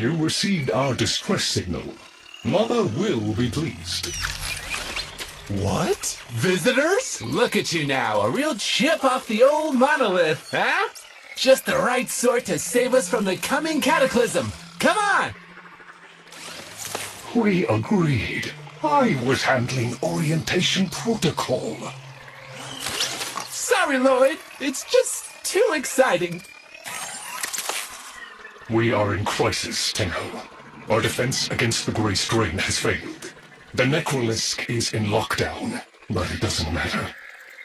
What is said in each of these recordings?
You received our distress signal. Mother will be pleased. What? Visitors? Look at you now, a real chip off the old monolith, huh? Just the right sort to save us from the coming cataclysm. Come on! We agreed. I was handling orientation protocol. Sorry, Lloyd. It's just too exciting. We are in crisis, Tenno. Our defense against the Grey Strain has failed. The Necrolisk is in lockdown, but it doesn't matter.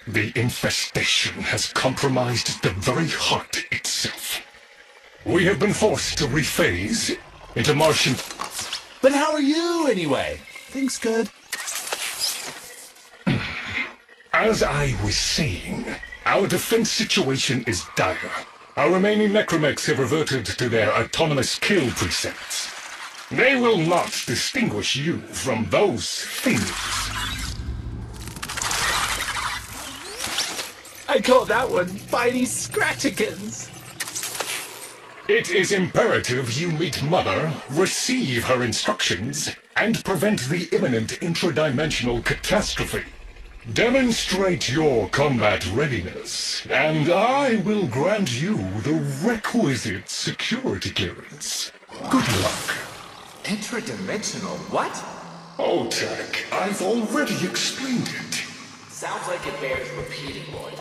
The infestation has compromised the very heart itself. We have been forced to rephase into Martian... But how are you, anyway? Things good? As I was saying, our defense situation is dire. Our remaining necromechs have reverted to their autonomous kill precepts. They will not distinguish you from those things. I call that one Bitey Scratchikins. It is imperative you meet Mother, receive her instructions, and prevent the imminent intradimensional catastrophe. Demonstrate your combat readiness, and I will grant you the requisite security clearance. Good luck. Intradimensional what? Oh, Tech, I've already explained it. Sounds like it bears repeating, Lloyd.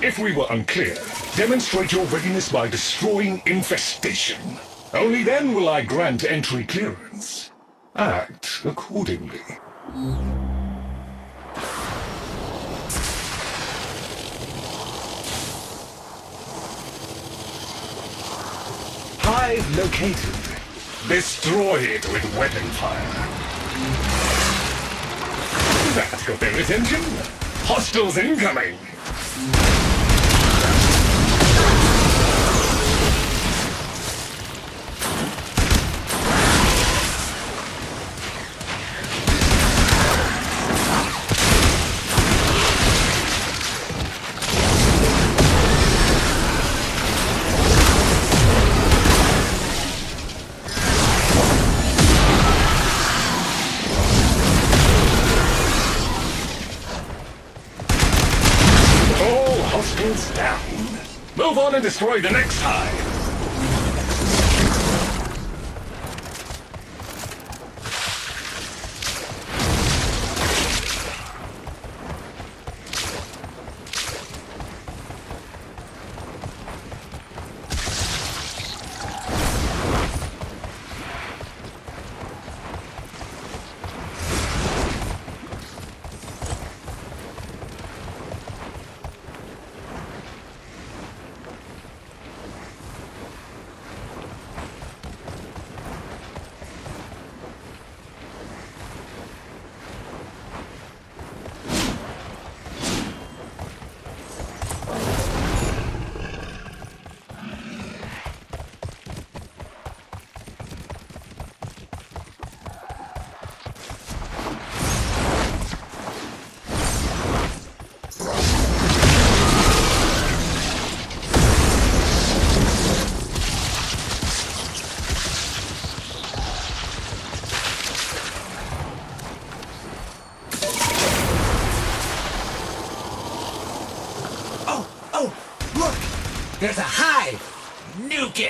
If we were unclear, demonstrate your readiness by destroying infestation. Only then will I grant entry clearance. Act accordingly. Hive located. Destroy it with weapon fire. That got their attention. Hostiles incoming. Down. Move on and destroy the next hive.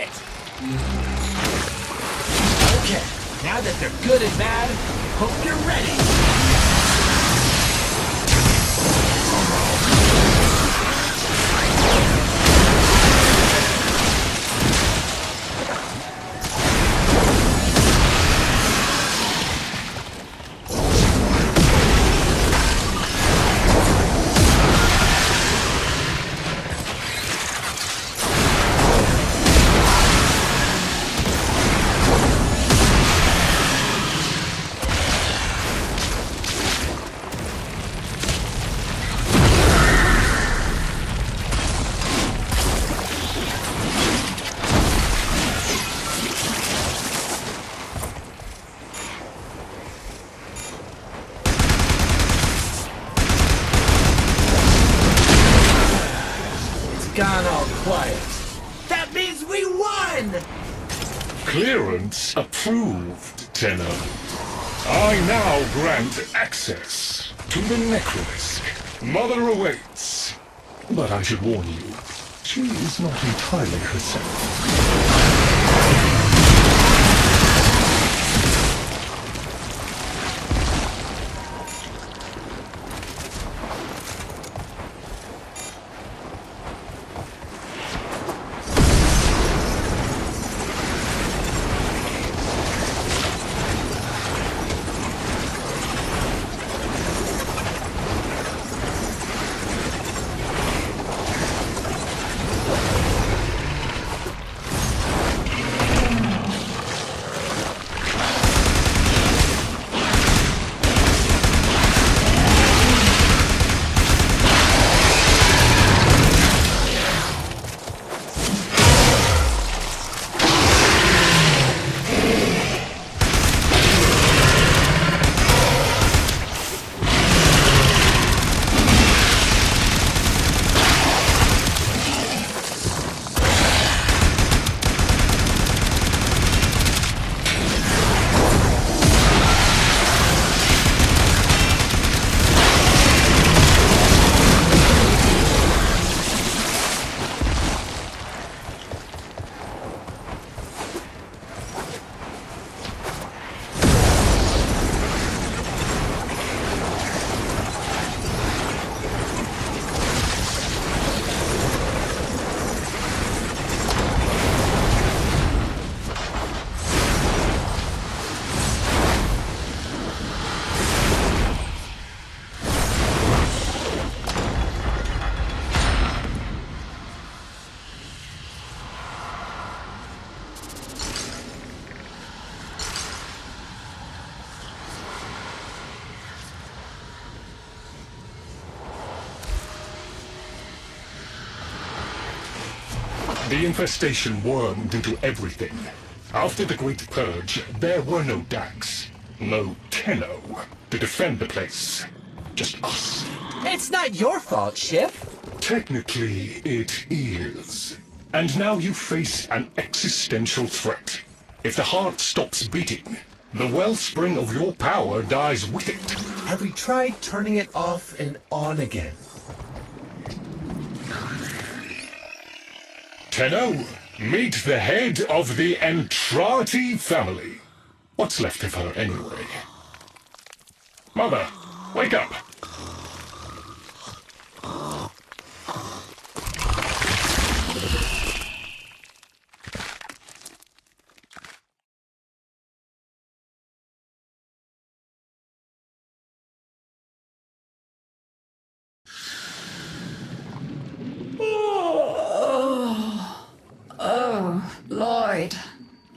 it! Okay, now that they're good and bad, hope you're ready. Gone all quiet. That means we won! Clearance approved, Tenno. I now grant access to the Necrolisk. Mother awaits. But I should warn you, she is not entirely herself. The infestation wormed into everything. After the Great Purge, there were no Dax, no Tenno to defend the place. Just us. It's not your fault, Ship. Technically, it is. And now you face an existential threat. If the heart stops beating, the wellspring of your power dies with it. Have we tried turning it off and on again? Tenno, meet the head of the Entrati family. What's left of her, anyway? Mother, wake up! Lloyd,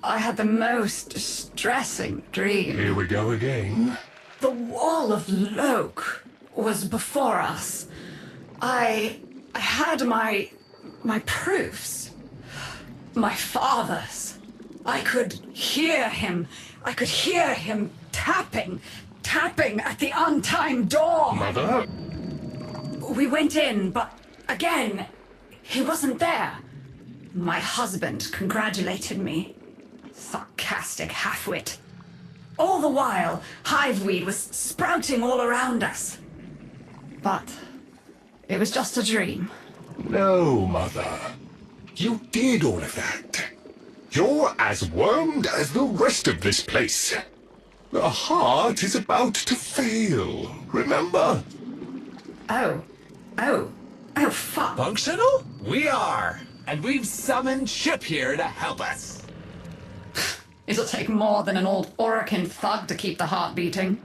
I had the most distressing dream. Here we go again. The wall of Loke was before us. I had my proofs. My father's. I could hear him. I could hear him tapping at the untimed door. Mother? We went in, but again, he wasn't there. My husband congratulated me. Sarcastic halfwit. All the while, hiveweed was sprouting all around us. But it was just a dream. No, Mother. You did all of that. You're as wormed as the rest of this place. The heart is about to fail, remember? Oh, fuck. Functional? We are. And we've summoned Chip here to help us. It'll take more than an old Orokin thug to keep the heart beating.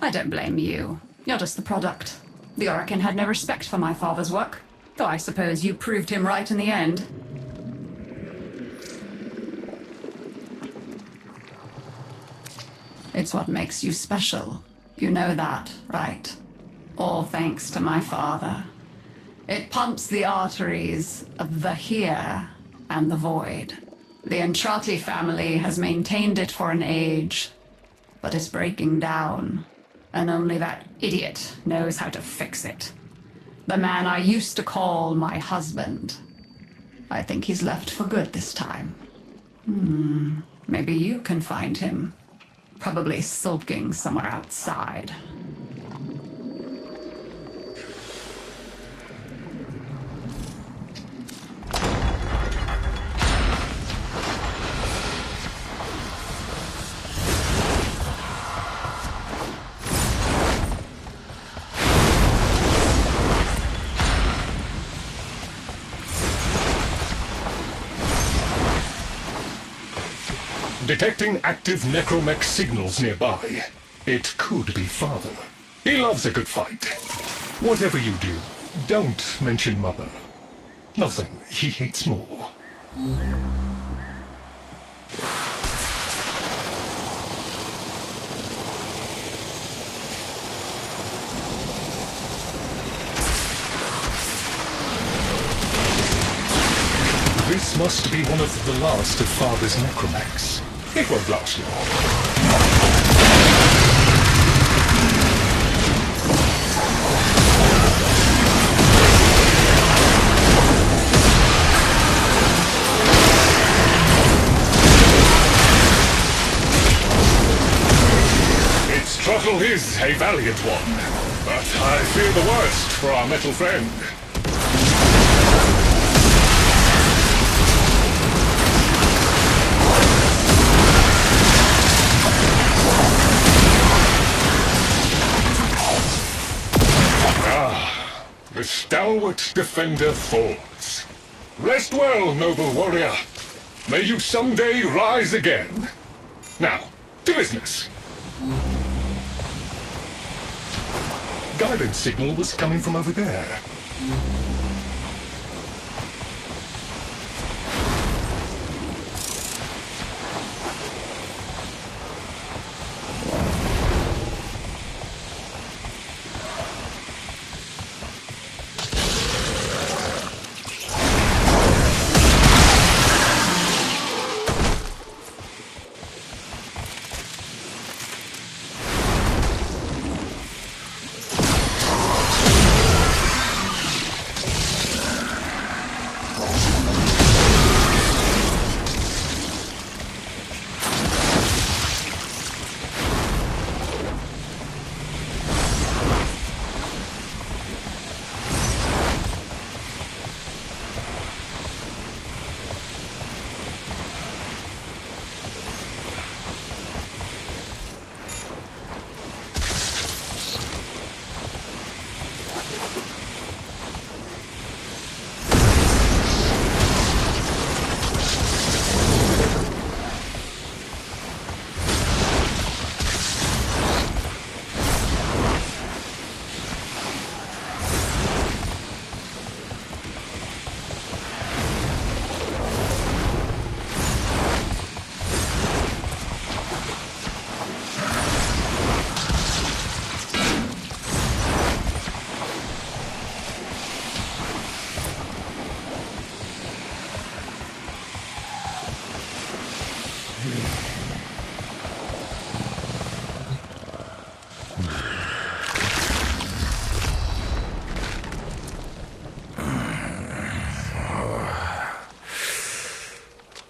I don't blame you. You're just the product. The Orokin had no respect for my father's work, though I suppose you proved him right in the end. It's what makes you special. You know that, right? All thanks to my father. It pumps the arteries of the here and the void. The Entrati family has maintained it for an age, but it's breaking down, and only that idiot knows how to fix it. The man I used to call my husband. I think he's left for good this time. Maybe you can find him. Probably sulking somewhere outside. Detecting active necromech signals nearby. It could be Father. He loves a good fight. Whatever you do, don't mention Mother. Nothing he hates more. This must be one of the last of Father's necromechs. It won't last long. Its throttle is a valiant one, but I fear the worst for our metal friend. The stalwart defender falls. Rest well, noble warrior. May you someday rise again. Now, to business. Guidance signal was coming from over there.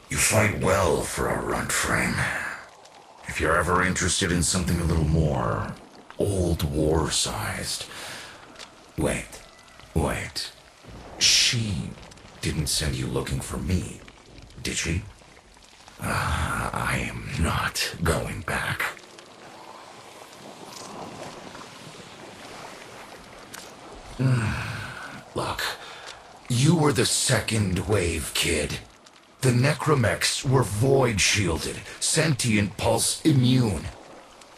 You fight well for a Warframe. If you're ever interested in something a little more old war-sized. Wait. She didn't send you looking for me, did she? I am not going back. Look, you were the second wave, kid. The necromechs were void-shielded, sentient pulse immune.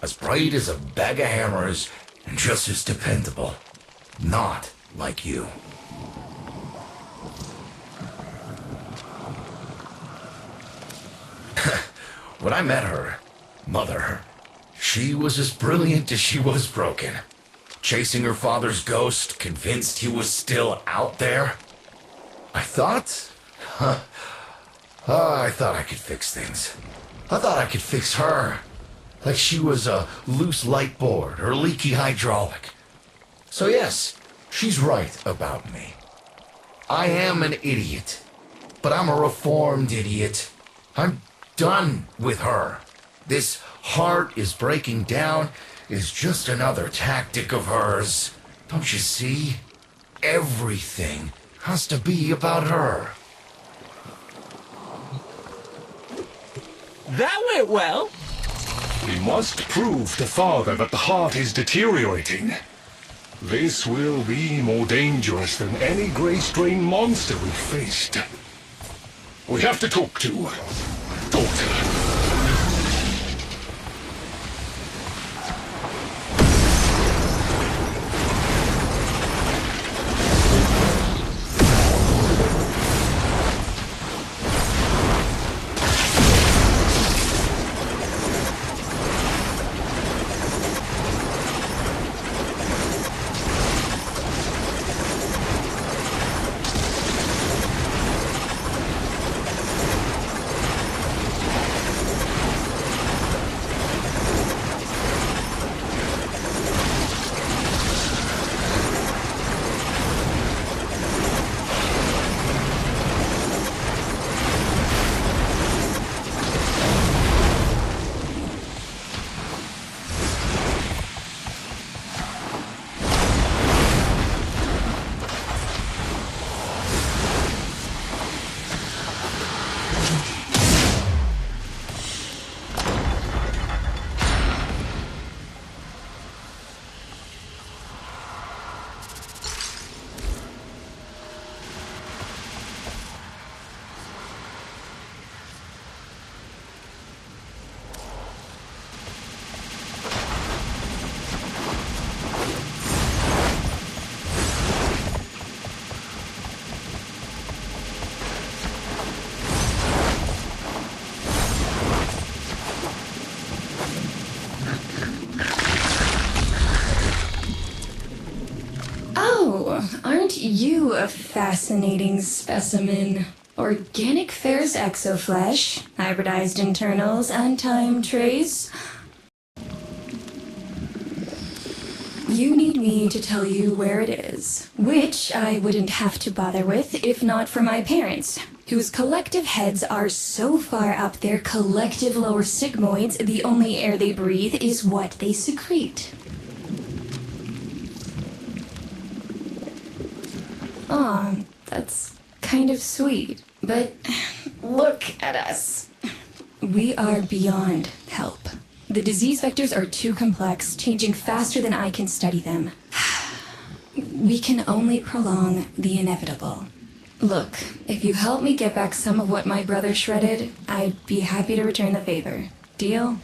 As bright as a bag of hammers, and just as dependable. Not like you. When I met her, Mother, she was as brilliant as she was broken. Chasing her father's ghost, convinced he was still out there. I thought I could fix things. I thought I could fix her. Like she was a loose light board or leaky hydraulic. So yes, she's right about me. I am an idiot, but I'm a reformed idiot. I'm done with her. This heart is breaking down is just another tactic of hers. Don't you see? Everything has to be about her. That went well. We must prove to Father that the heart is deteriorating. This will be more dangerous than any gray strain monster we've faced. We have to talk to Daughter. Aren't you a fascinating specimen? Organic ferrous exoflesh, hybridized internals, and time trace. You need me to tell you where it is, which I wouldn't have to bother with if not for my parents, whose collective heads are so far up their collective lower sigmoids the only air they breathe is what they secrete. Aw, that's kind of sweet, but look at us. We are beyond help. The disease vectors are too complex, changing faster than I can study them. We can only prolong the inevitable. Look, if you help me get back some of what my brother shredded, I'd be happy to return the favor. Deal?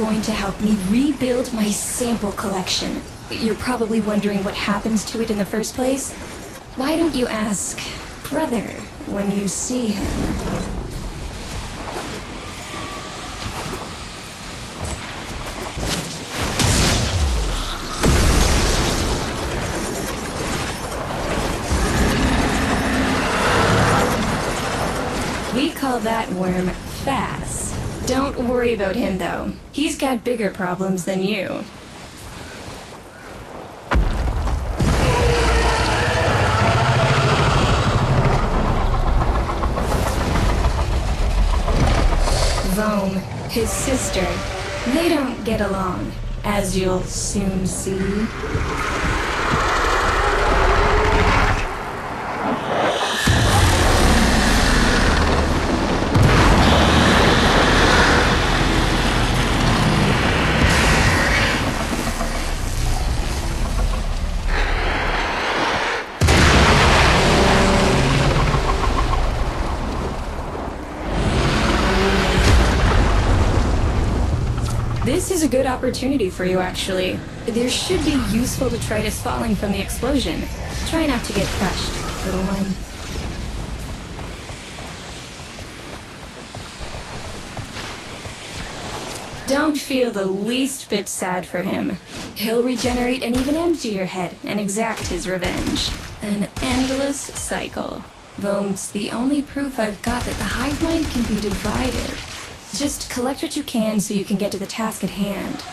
going to help me rebuild my sample collection. You're probably wondering what happens to it in the first place. Why don't you ask Brother when you see him? We call that worm Fast. Don't worry about him, though. He's got bigger problems than you. Rome, his sister, they don't get along, as you'll soon see. This is a good opportunity for you, actually. There should be useful detritus falling from the explosion. Try not to get crushed, little one. Don't feel the least bit sad for him. He'll regenerate and even empty your head and exact his revenge. An endless cycle. Thome's the only proof I've got that the hive mind can be divided. Just collect what you can so you can get to the task at hand.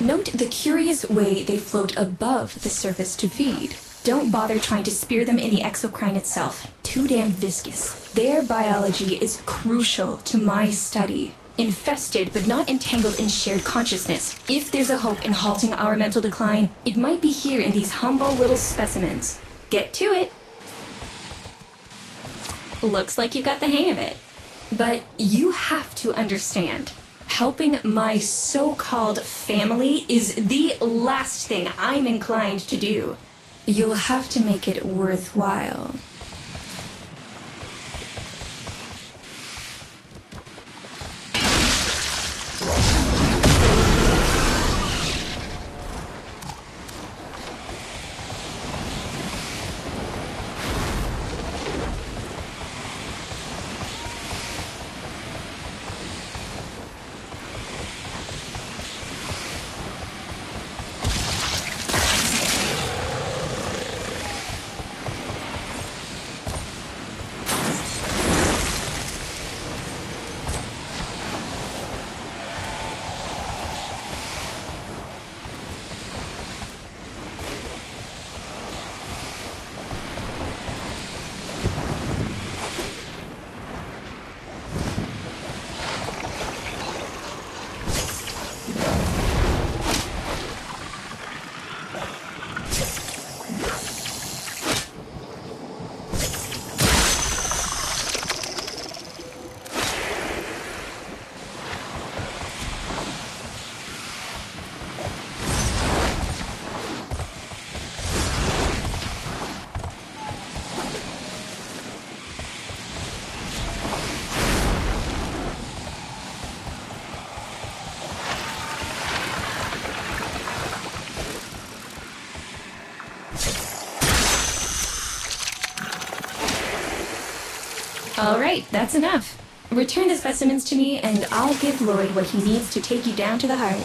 Note the curious way they float above the surface to feed. Don't bother trying to spear them in the exocrine itself. Too damn viscous. Their biology is crucial to my study. Infested but not entangled in shared consciousness. If there's a hope in halting our mental decline, it might be here in these humble little specimens. Get to it! Looks like you got the hang of it. But you have to understand. Helping my so-called family is the last thing I'm inclined to do. You'll have to make it worthwhile. All right, that's enough. Return the specimens to me, and I'll give Lloyd what he needs to take you down to the heart.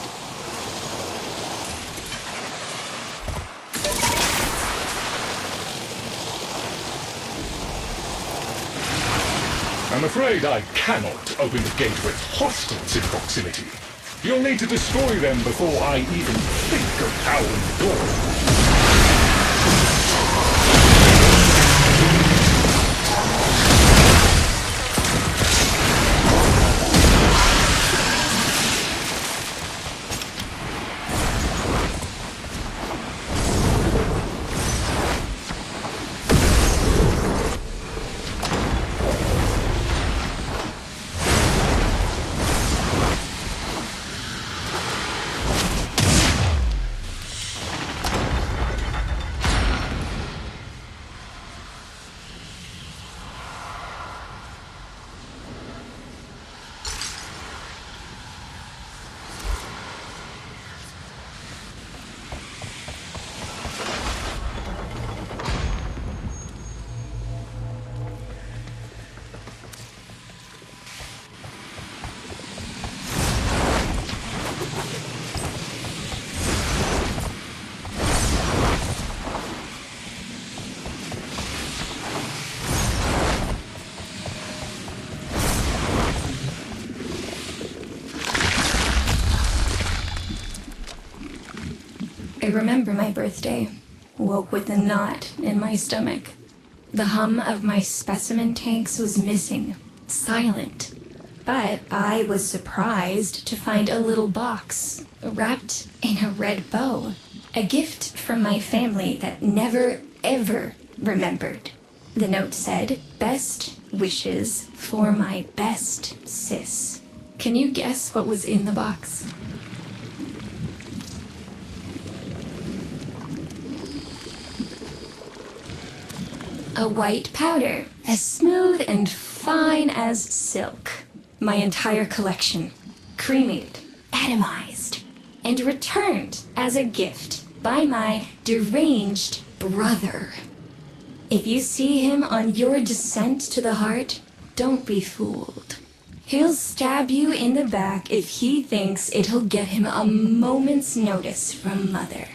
I'm afraid I cannot open the gate with hostiles in proximity. You'll need to destroy them before I even think of powering the door. I remember my birthday. Woke with a knot in my stomach. The hum of my specimen tanks was missing, silent. But I was surprised to find a little box wrapped in a red bow. A gift from my family that never, ever remembered. The note said, "Best wishes for my best sis." Can you guess what was in the box? A white powder, as smooth and fine as silk. My entire collection, cremated, atomized, and returned as a gift by my deranged brother. If you see him on your descent to the heart, don't be fooled. He'll stab you in the back if he thinks it'll get him a moment's notice from Mother.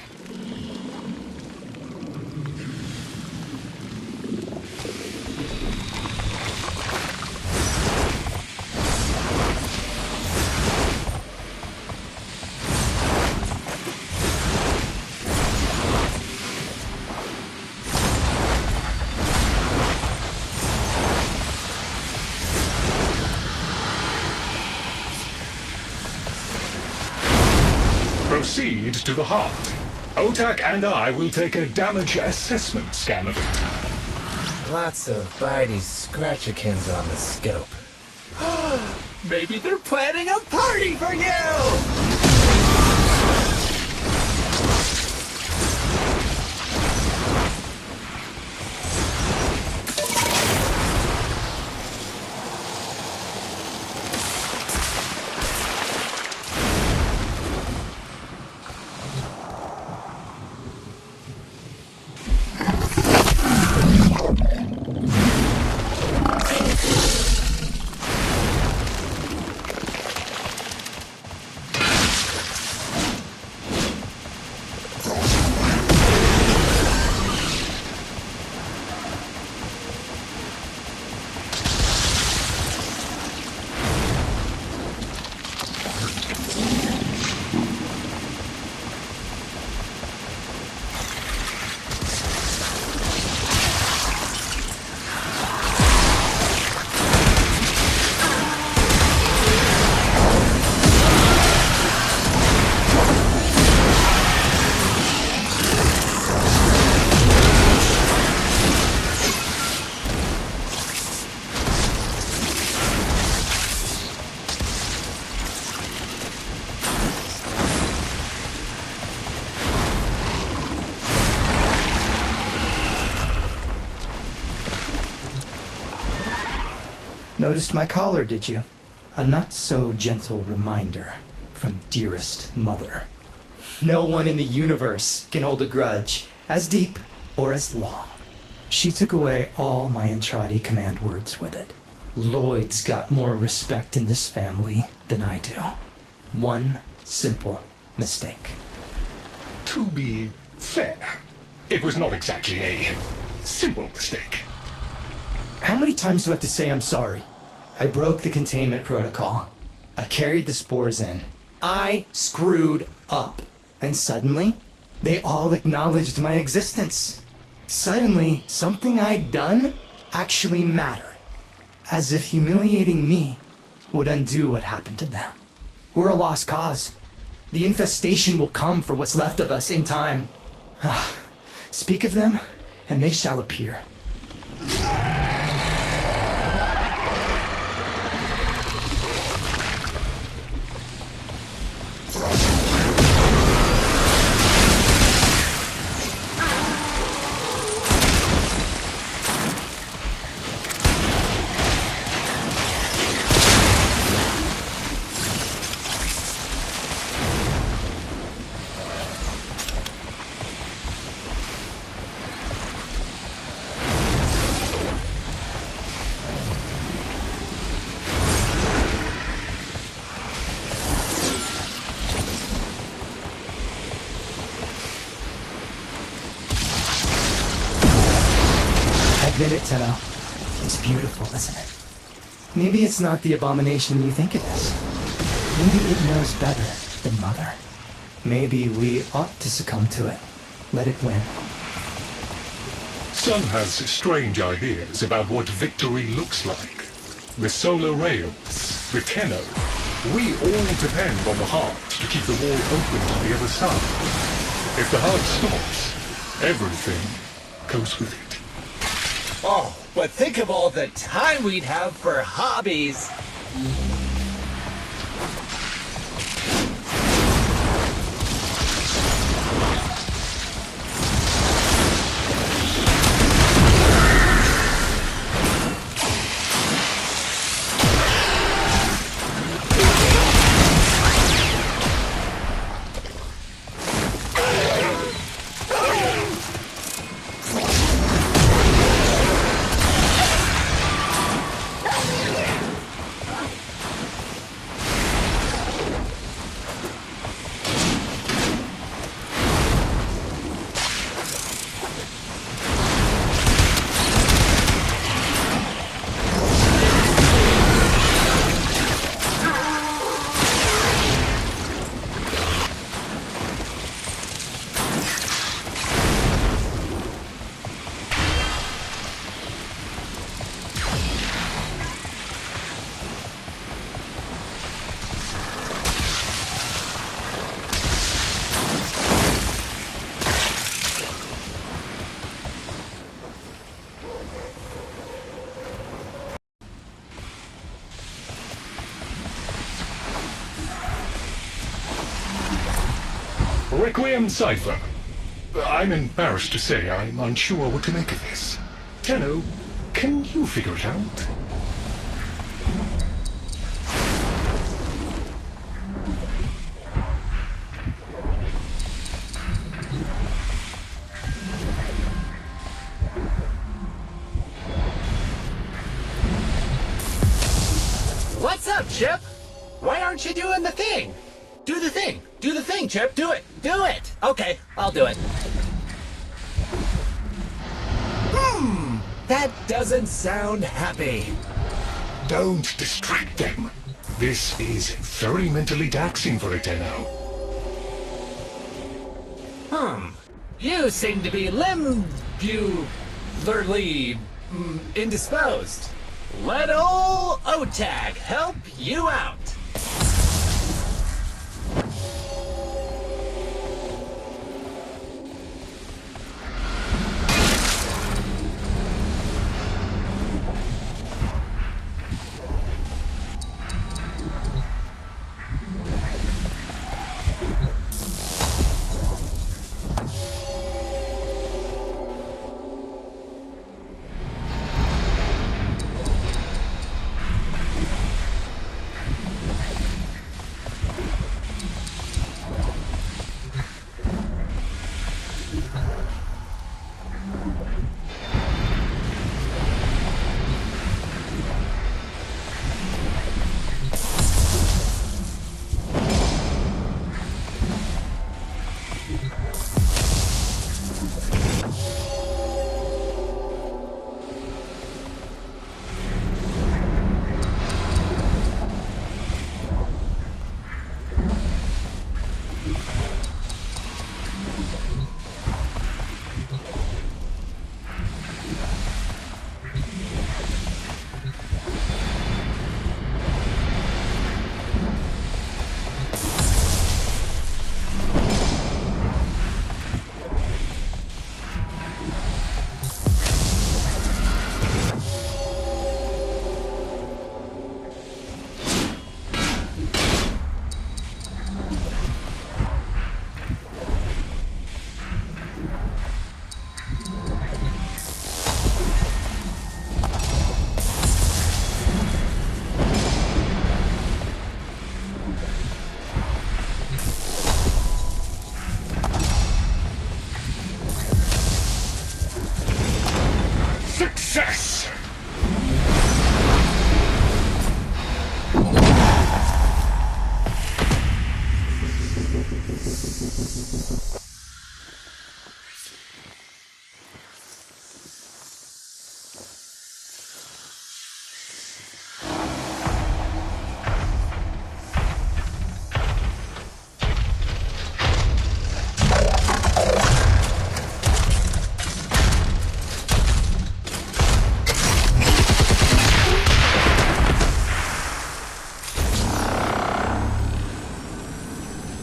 Proceed to the heart. Otak and I will take a damage assessment scan of it. Lots of bitey scratchikins on the scope. Maybe they're planning a party for you! Noticed my collar, did you? A not-so-gentle reminder from dearest mother. No one in the universe can hold a grudge as deep or as long. She took away all my Entrati command words with it. Lloyd's got more respect in this family than I do. One simple mistake. To be fair, it was not exactly a simple mistake. How many times do I have to say I'm sorry? I broke the containment protocol. I carried the spores in. I screwed up. And suddenly, they all acknowledged my existence. Suddenly, something I'd done actually mattered. As if humiliating me would undo what happened to them. We're a lost cause. The infestation will come for what's left of us in time. Speak of them, and they shall appear. Admit it, Tenno. It's beautiful, isn't it? Maybe it's not the abomination you think it is. Maybe it knows better than Mother. Maybe we ought to succumb to it. Let it win. Sun has strange ideas about what victory looks like. The solar rails, the Tenno. We all depend on the heart to keep the wall open to the other side. If the heart stops, everything goes with it. Oh, but think of all the time we'd have for hobbies. Requiem Cipher. I'm embarrassed to say I'm unsure what to make of this. Tenno, can you figure it out? What's up, Chip? Why aren't you doing the thing? Do the thing. Do the thing, Chip. Do it. Do it. Okay, I'll do it. That doesn't sound happy. Don't distract them. This is very mentally taxing for a Tenno. You seem to be limbularly indisposed. Let ol' OTAG help you out.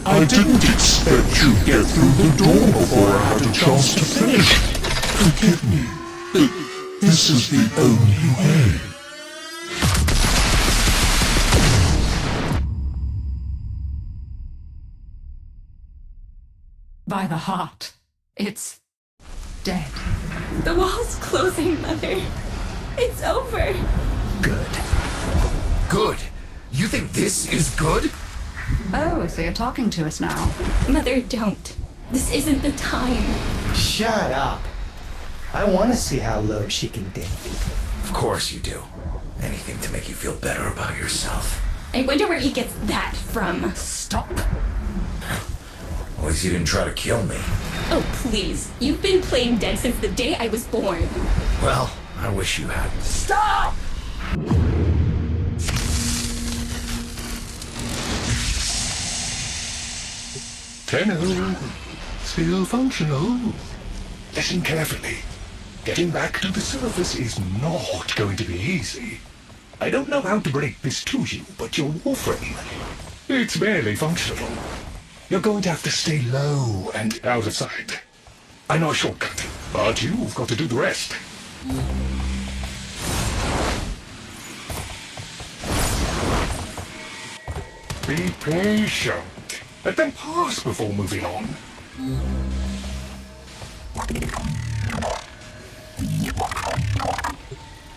I didn't expect you'd get through the door before I had a chance to finish. Forgive me, but this is the only way. By the heart. It's dead. The wall's closing, Mother. It's over. Good. Good? You think this is good? Oh, so you're talking to us now. Mother, don't. This isn't the time. Shut up. I want to see how low she can dig. Of course you do. Anything to make you feel better about yourself. I wonder where he gets that from. Stop. At least you didn't try to kill me. Oh, please. You've been playing dead since the day I was born. Well, I wish you hadn't. Stop! Tenno, still functional. Listen carefully. Getting back to the surface is not going to be easy. I don't know how to break this to you, but your Warframe, it's barely functional. You're going to have to stay low and out of sight. I know a shortcut, but you've got to do the rest. Be patient. Let them pass before moving on.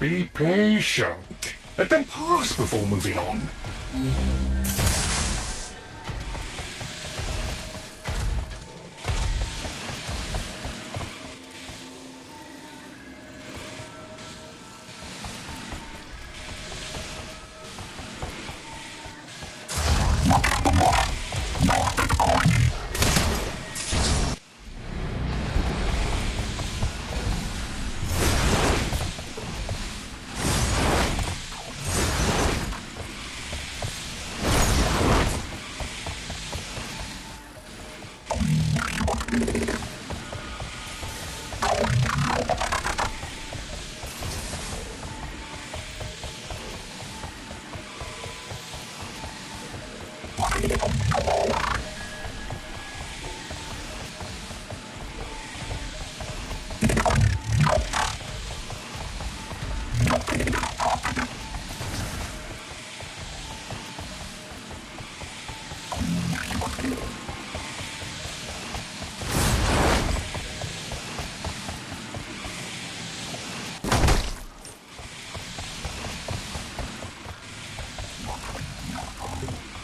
Be patient. Let them pass before moving on.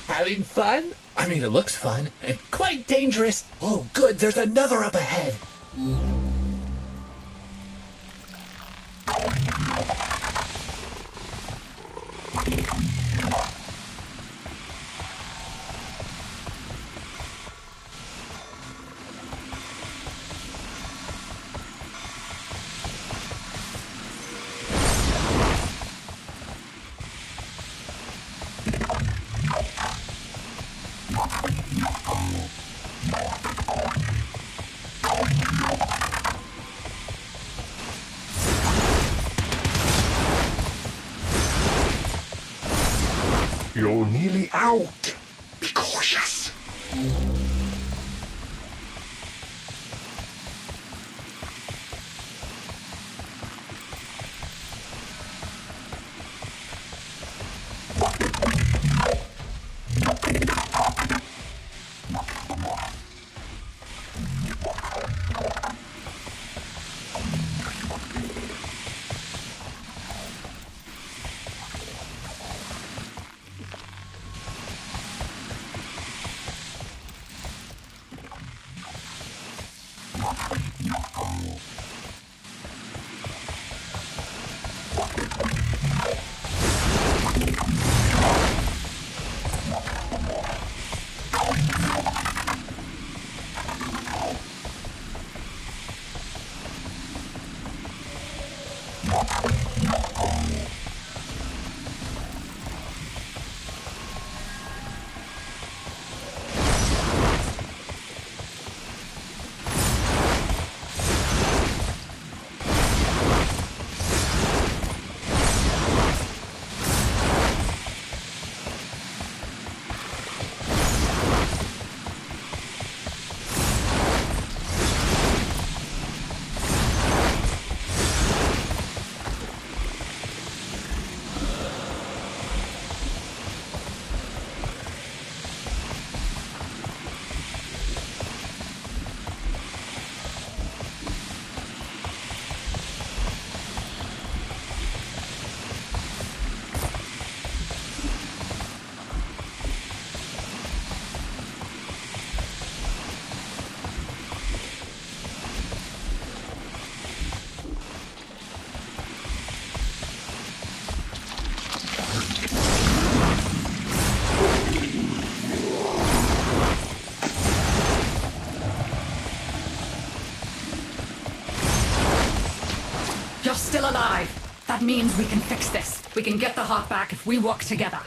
Having fun? I mean, it looks fun. And quite dangerous. Oh, good, there's another up ahead. You're nearly out. Be cautious. alive. That means we can fix this. We can get the heart back if we work together.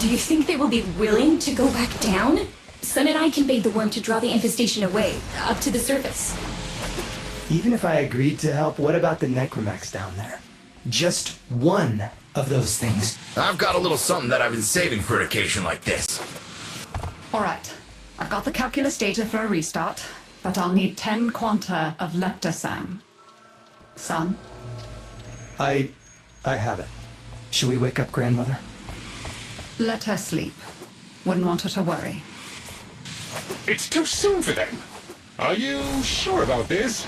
Do you think they will be willing to go back down? Sun and I conveyed the worm to draw the infestation away, up to the surface. Even if I agreed to help, what about the necromechs down there? Just one of those things. I've got a little something that I've been saving for an occasion like this. Alright, I've got the calculus data for a restart, but I'll need 10 quanta of leptosam. Son? I have it. Should we wake up grandmother? Let her sleep. Wouldn't want her to worry. It's too soon for them. Are you sure about this?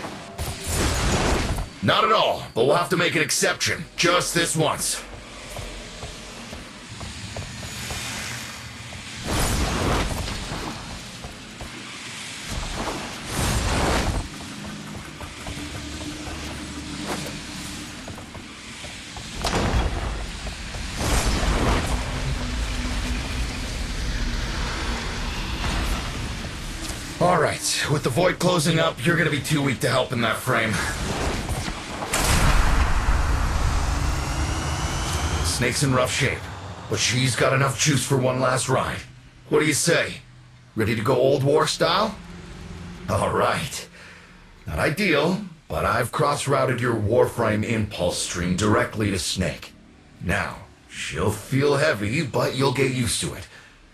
Not at all, but we'll have to make an exception. Just this once. Alright, with the void closing up, you're gonna be too weak to help in that frame. Snake's in rough shape, but she's got enough juice for one last ride. What do you say? Ready to go old war style? Alright. Not ideal, but I've cross-routed your Warframe impulse stream directly to Snake. Now, she'll feel heavy, but you'll get used to it.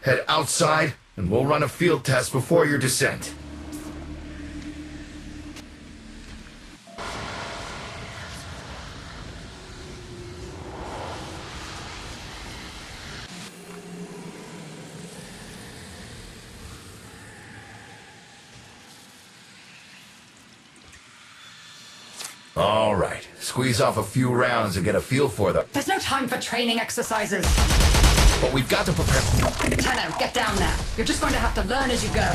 Head outside, and we'll run a field test before your descent. All right, squeeze off a few rounds and get a feel for them. There's no time for training exercises. But we've got to prepare. Tenno, get down there. You're just going to have to learn as you go.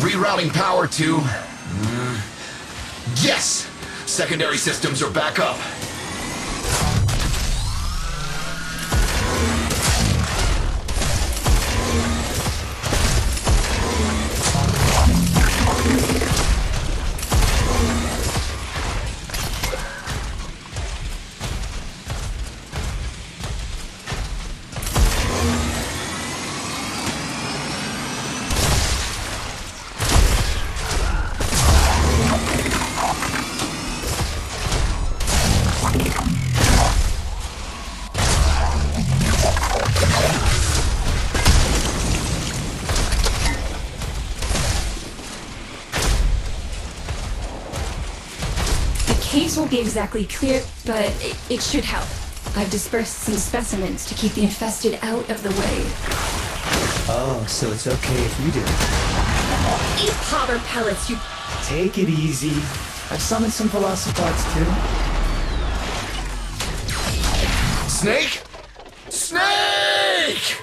Rerouting power to... Yes! Secondary systems are back up. The case won't be exactly clear, but it should help. I've dispersed some specimens to keep the infested out of the way. Oh, so it's okay if you do it. Eat powder pellets, you... Take it easy. I've summoned some velocipods too. Snake? Snake!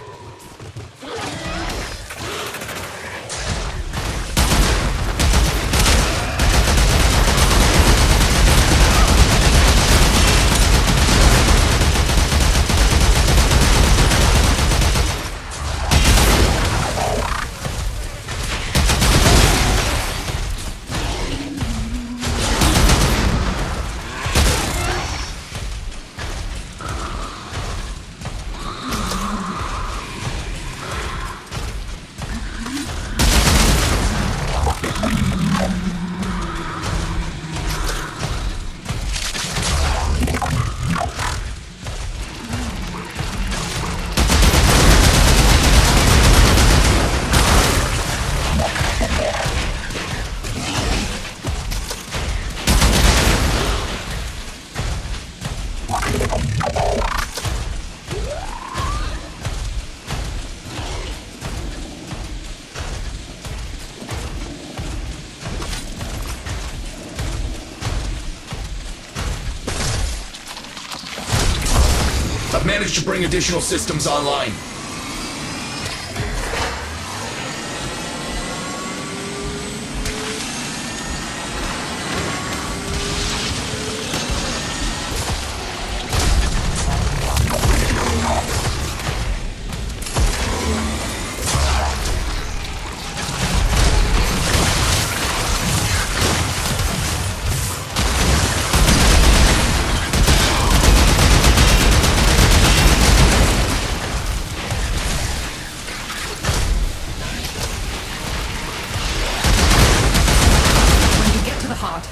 I've managed to bring additional systems online.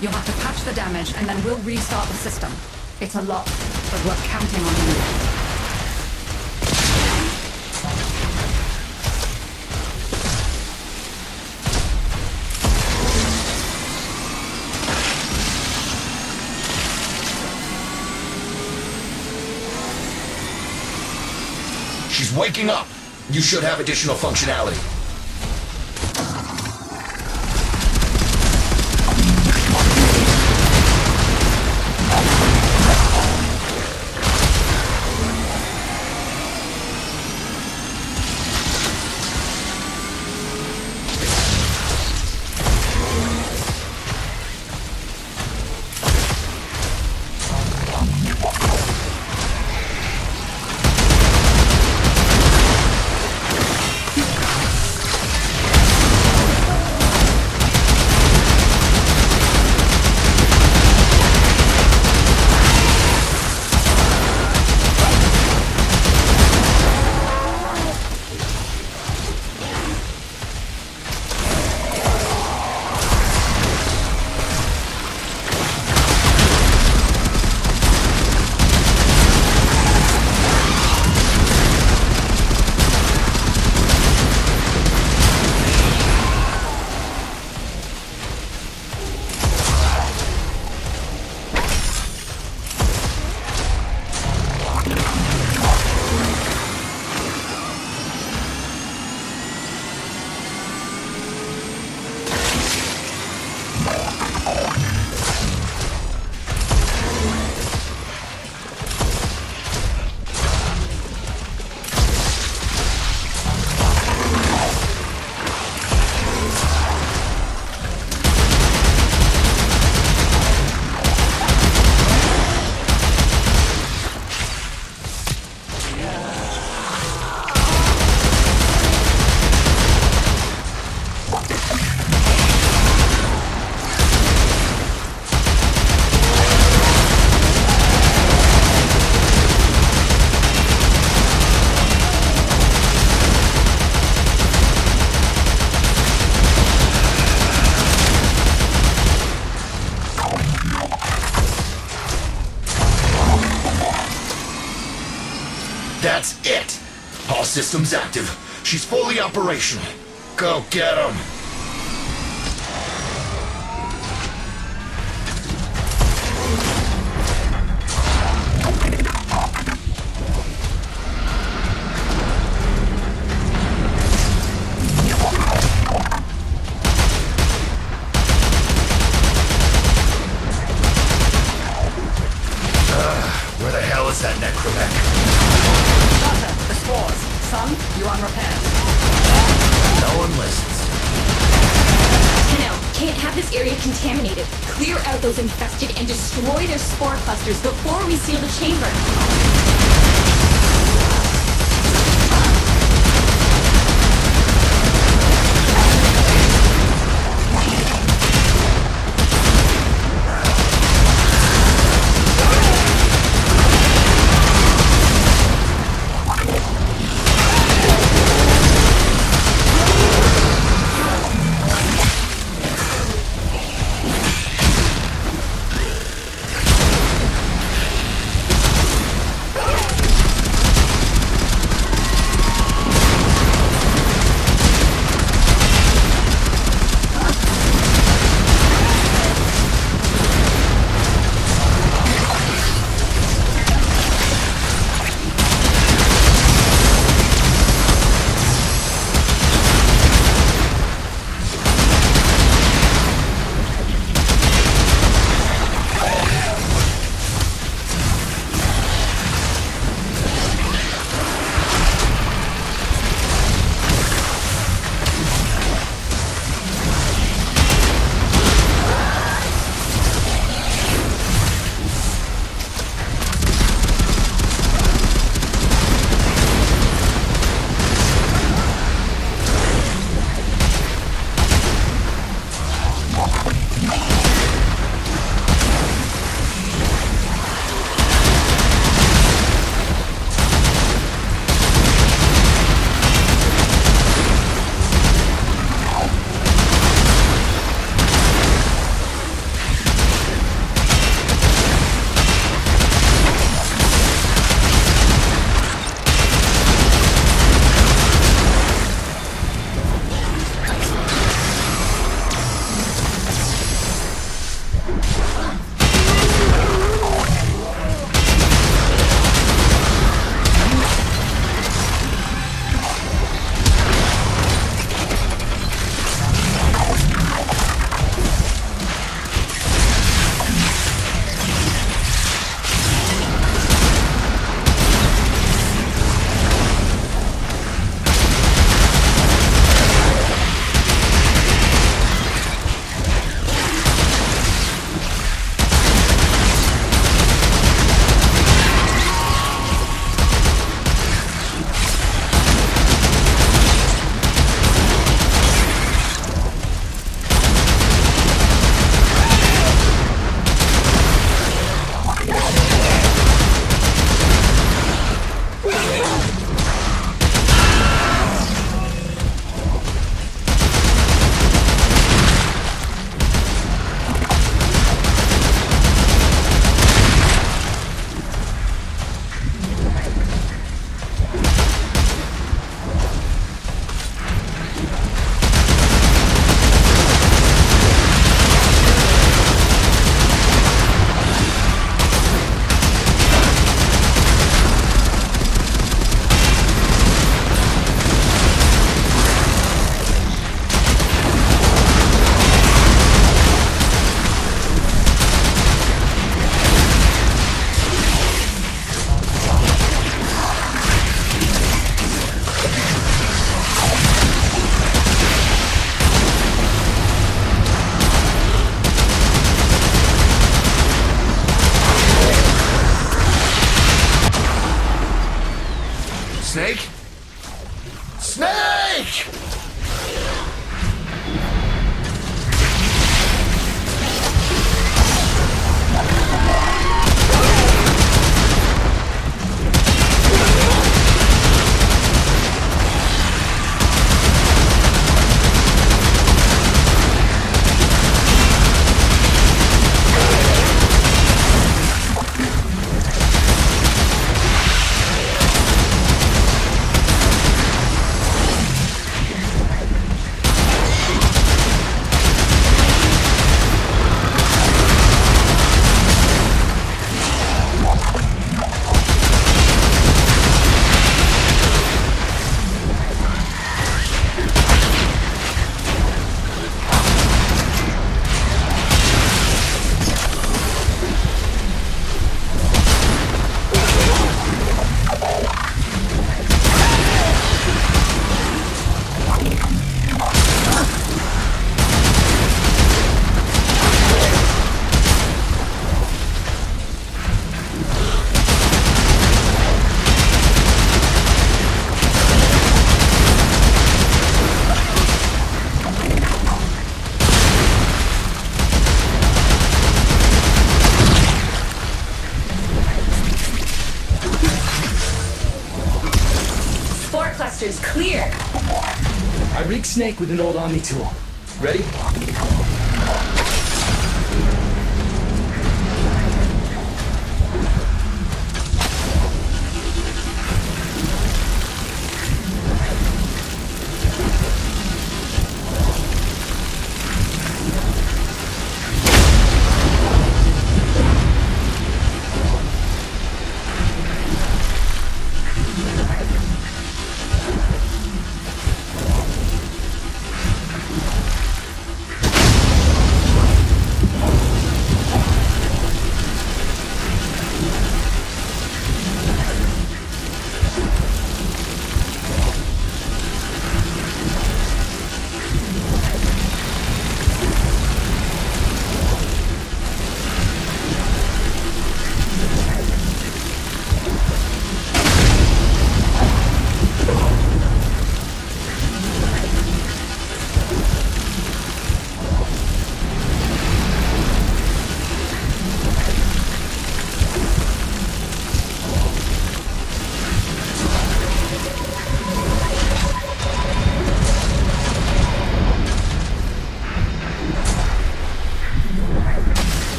You'll have to patch the damage, and then we'll restart the system. It's a lot, but we're counting on you. She's waking up. You should have additional functionality. system's active. She's fully operational. Go get him. Where the hell is that necromech? Doctor, the spores. Son, you unrepaired. No one listens. No, can't have this area contaminated. Clear out those infested and destroy their spore clusters before we seal the chamber. Greek snake with an old Omni tool. Ready?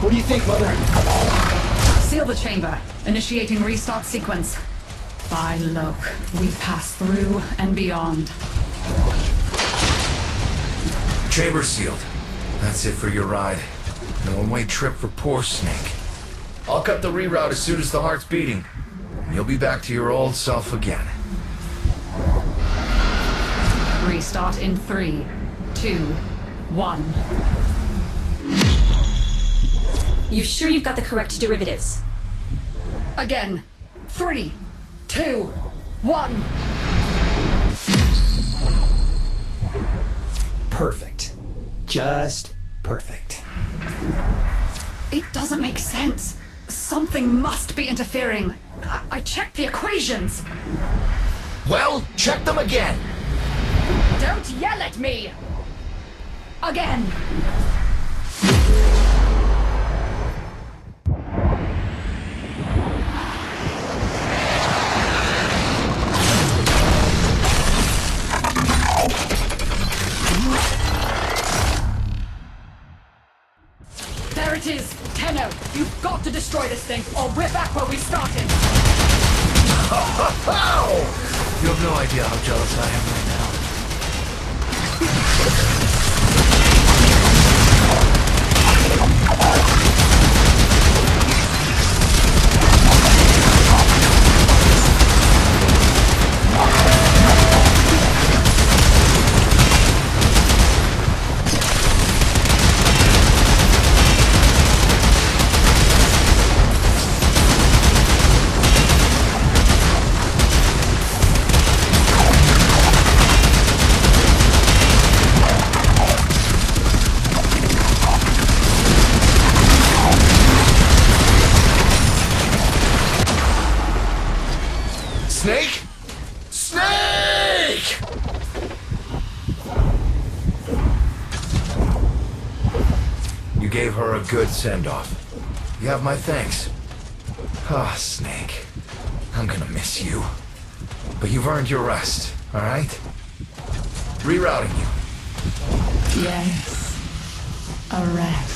What do you think, Mother? Seal the chamber. Initiating restart sequence. By Loke, we pass through and beyond. Chamber sealed. That's it for your ride. No one-way trip for poor Snake. I'll cut the reroute as soon as the heart's beating. And you'll be back to your old self again. Restart in 3, 2, 1. You sure you've got the correct derivatives? Again. 3, 2, 1. Perfect. Just perfect. It doesn't make sense. Something must be interfering. I checked the equations. Well, check them again. Don't yell at me! Again! There it is! Tenno, you've got to destroy this thing, or we're back where we started! You have no idea how jealous I am right now. You gave her a good send-off. You have my thanks. Ah, Snake. I'm gonna miss you. But you've earned your rest, alright? Rerouting you. Yes. A rest.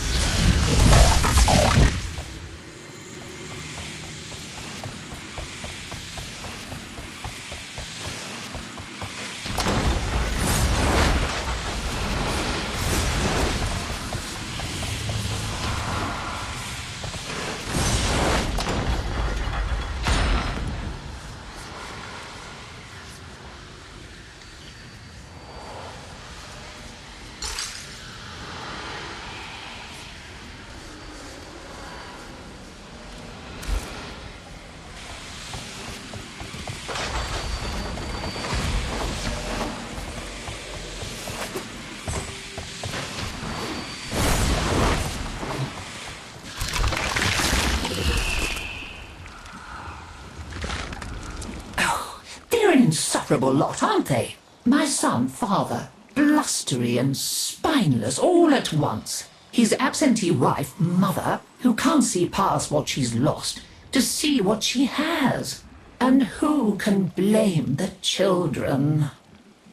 Insufferable lot, aren't they? My son, father, blustery and spineless all at once. His absentee wife, mother, who can't see past what she's lost to see what she has. And who can blame the children?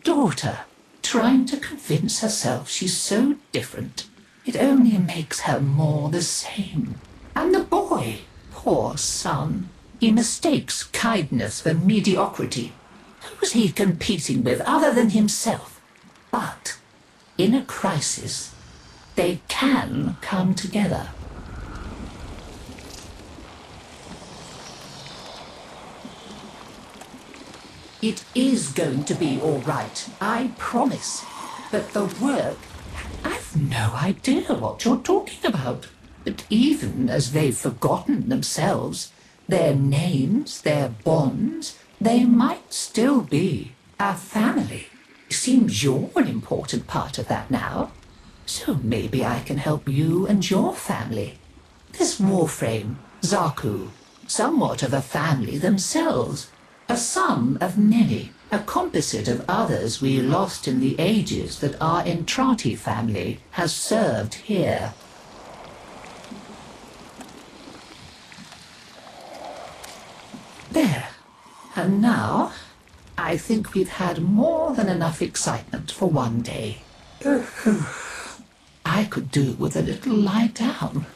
Daughter, trying to convince herself she's so different. It only makes her more the same. And the boy, poor son, he mistakes kindness for mediocrity. Who's he competing with other than himself? But in a crisis, they can come together. It is going to be all right, I promise. But the work, I've no idea what you're talking about. But even as they've forgotten themselves, their names, their bonds, they might still be a family. Seems you're an important part of that now. So maybe I can help you and your family. This Warframe, Zaku, somewhat of a family themselves. A sum of many, a composite of others we lost in the ages that our Entrati family has served here. There. And now, I think we've had more than enough excitement for one day. I could do with a little lie down.